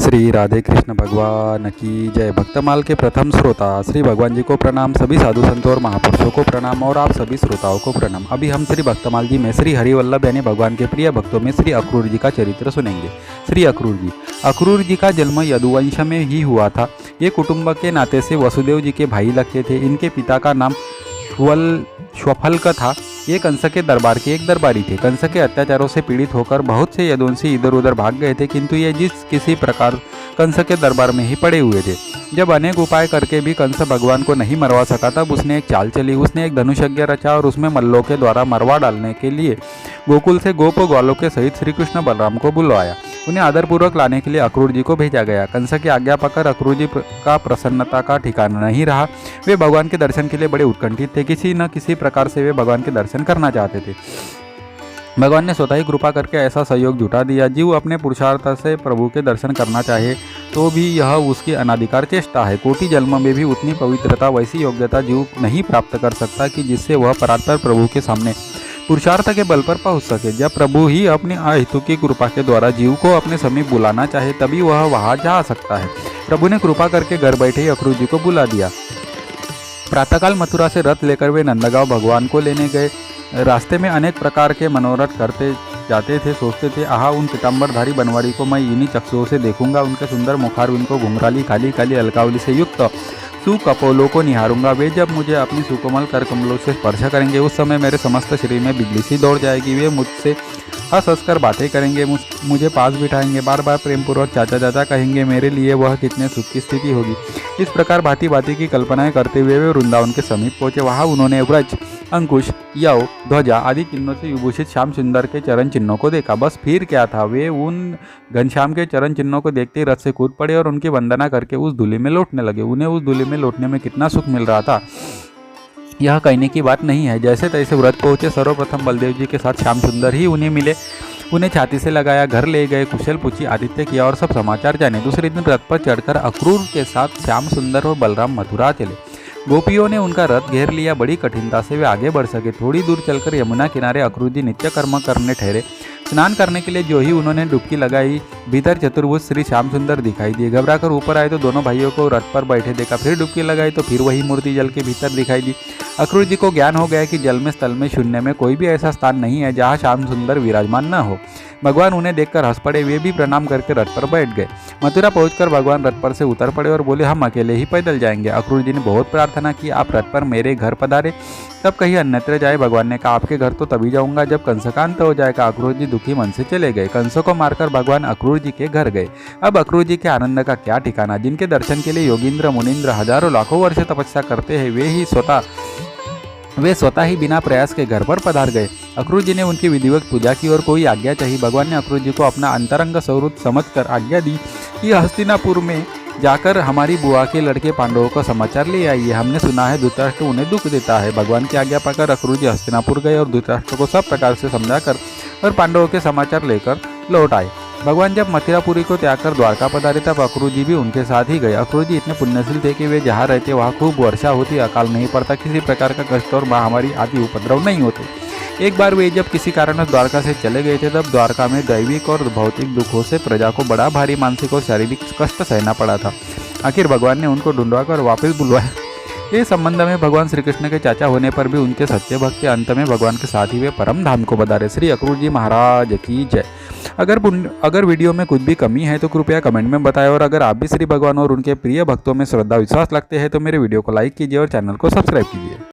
श्री राधे कृष्ण भगवान की जय। भक्तमाल के प्रथम श्रोता श्री भगवान जी को प्रणाम, सभी साधु संतों और महापुरुषों को प्रणाम और आप सभी श्रोताओं को प्रणाम। अभी हम श्री भक्तमाल जी में श्री हरिवल्लभ यानी भगवान के प्रिय भक्तों में श्री अक्रूर जी का चरित्र सुनेंगे। श्री अक्रूर जी का जन्म यदुवंश में ही हुआ था। ये कुटुंब के नाते से वसुदेव जी के भाई लगते थे। इनके पिता का नाम श्वफल्क था। ये कंस के दरबार के एक दरबारी थे। कंस के अत्याचारों से पीड़ित होकर बहुत से यदुवंशी इधर उधर भाग गए थे, किंतु ये किसी प्रकार कंस के दरबार में ही पड़े हुए थे। जब अनेक उपाय करके भी कंस भगवान को नहीं मरवा सका, तब उसने एक चाल चली। उसने एक धनुषज्ञ रचा और उसमें मल्लों के द्वारा मरवा डालने के लिए गोकुल से गोप ग्वालों के सहित श्री कृष्ण बलराम को बुलवाया। उन्हें आदरपूर्वक लाने के लिए अक्रूर जी को भेजा गया। कंस की आज्ञा पाकर अक्रूर जी का प्रसन्नता का ठिकाना नहीं रहा। वे भगवान के दर्शन के लिए बड़े उत्कंठित थे। किसी न किसी प्रकार से वे भगवान के दर्शन करना चाहते थे। भगवान ने स्वतः ही कृपा करके ऐसा सहयोग जुटा दिया। जीव अपने पुरुषार्थ से प्रभु के दर्शन करना चाहे तो भी यह उसकी अनाधिकार चेष्टा है। कोटि जन्म में भी उतनी पवित्रता, वैसी योग्यता जीव नहीं प्राप्त कर सकता कि जिससे वह परात्पर प्रभु के सामने पुरुषार्थ के बल पर पहुंच सके। जब प्रभु ही अपनी अहेतु की कृपा के द्वारा जीव को अपने समीप बुलाना चाहे, तभी वह वहां जा सकता है। प्रभु ने कृपा करके घर बैठे ही अक्रूर जी को बुला दिया। प्रातःकाल मथुरा से रथ लेकर वे नंदगांव भगवान को लेने गए। रास्ते में अनेक प्रकार के मनोरथ करते जाते थे। सोचते थे, आहा, उन पीताम्बरधारी बनवारी को मैं इन्हीं चक्षुओं से देखूंगा। उनके सुंदर मुखारविंद को घुंघराली काली काली अलकावली से युक्त सुकपोलों को निहारूंगा। वे जब मुझे अपनी सुकोमल कर कमलों से स्पर्श करेंगे, उस समय मेरे समस्त शरीर में बिजली सी दौड़ जाएगी। वे मुझसे हंस हंस कर बातें करेंगे, मुझे पास बिठाएंगे, बार बार प्रेम पूर्वक चाचा चाचा कहेंगे। मेरे लिए वह कितने सुख की स्थिति होगी। इस प्रकार भांति भांति की कल्पनाएं करते हुए वे वृंदावन के समीप पहुंचे। वहां उन्होंने व्रज, अंकुश, यव, ध्वजा आदि चिन्हों से विभूषित श्याम सुंदर के चरण चिन्हों को देखा। बस फिर क्या था, वे उन घनश्याम के चरण चिन्हों को देखते ही रथ से कूद पड़े और उनकी वंदना करके उस धूलि में लौटने लगे। उन्हें उस धूलि में लौटने में कितना सुख मिल रहा था, यह कहने की बात नहीं है। जैसे तैसे व्रत पहुंचे। सर्वप्रथम बलदेव जी के साथ श्याम सुंदर ही उन्हें मिले। उन्हें छाती से लगाया, घर ले गए, कुशल पूछी, आदित्य किया और सब समाचार जाने। दूसरे दिन रथ पर चढ़कर अक्रूर के साथ श्याम सुंदर और बलराम मथुरा चले। गोपियों ने उनका रथ घेर लिया। बड़ी कठिनता से वे आगे बढ़ सके। थोड़ी दूर चलकर यमुना किनारे अक्रूर जी नित्य कर्म करने ठहरे। स्नान करने के लिए जो ही उन्होंने डुबकी लगाई, भीतर चतुर्भुज श्री श्याम सुंदर दिखाई दिए। घबराकर ऊपर आए तो दोनों भाइयों को रथ पर बैठे देखा। फिर डुबकी लगाई तो फिर वही मूर्ति जल के भीतर दिखाई दी। अक्रूर जी को ज्ञान हो गया कि जल में, स्थल में, शून्य में कोई भी ऐसा स्थान नहीं है जहाँ श्याम सुंदर विराजमान न हो। भगवान उन्हें देखकर हंस पड़े। वे भी प्रणाम करके रथ पर बैठ गए। मथुरा पहुंचकर भगवान रथ पर से उतर पड़े और बोले, हम अकेले ही पैदल जाएंगे। अक्रूर जी ने बहुत प्रार्थना की, आप रथ पर मेरे घर पधारे, तब कहीं अन्यत्र जाए। भगवान ने कहा, आपके घर तो तभी जाऊंगा जब कंस का अंत हो जाएगा। अक्रूर जी दुखी मन से चले गए। कंस को मारकर भगवान अक्रूर जी के घर गए। अब अक्रूर जी के आनंद का क्या ठिकाना। जिनके दर्शन के लिए योगींद्र मुनींद्र हजारों लाखों वर्ष तपस्या करते हैं, वे स्वतः ही बिना प्रयास के घर पर पधार गए। अक्रूर जी ने उनकी विधिवत पूजा की और कोई आज्ञा चाहिए। भगवान ने अक्रूर जी को अपना अंतरंग स्वरूप समझकर आज्ञा दी कि हस्तिनापुर में जाकर हमारी बुआ के लड़के पांडवों का समाचार ले आइए। हमने सुना है धृतराष्ट्र उन्हें दुख देता है। भगवान की आज्ञा पाकर अक्रूर जी हस्तिनापुर गए और धृतराष्ट्र को सब प्रकार से समझाकर और पांडवों के समाचार लेकर लौट आए। भगवान जब मथुरापुरी को त्याग कर द्वारका पधारे, तब अक्रूर जी भी उनके साथ ही गए। अक्रूर जी इतने पुण्यशील थे कि वे जहाँ रहते वहाँ खूब वर्षा होती, अकाल नहीं पड़ता, किसी प्रकार का कष्ट और महामारी आदि उपद्रव नहीं होते। एक बार वे जब किसी कारणवश द्वारका से चले गए थे, तब द्वारका में दैविक और भौतिक दुखों से प्रजा को बड़ा भारी मानसिक और शारीरिक कष्ट सहना पड़ा था। आखिर भगवान ने उनको ढूंढवा कर वापस बुलवाया। इस संबंध में भगवान श्री कृष्ण के चाचा होने पर भी उनके सत्य भक्त के अंत में भगवान के साथ ही वे परम धाम को पधारे। श्री अक्रूर जी महाराज की जय। अगर वीडियो में कुछ भी कमी है तो कृपया कमेंट में बताएं, और अगर आप भी श्री भगवान और उनके प्रिय भक्तों में श्रद्धा विश्वास रखते हैं तो मेरे वीडियो को लाइक कीजिए और चैनल को सब्सक्राइब कीजिए।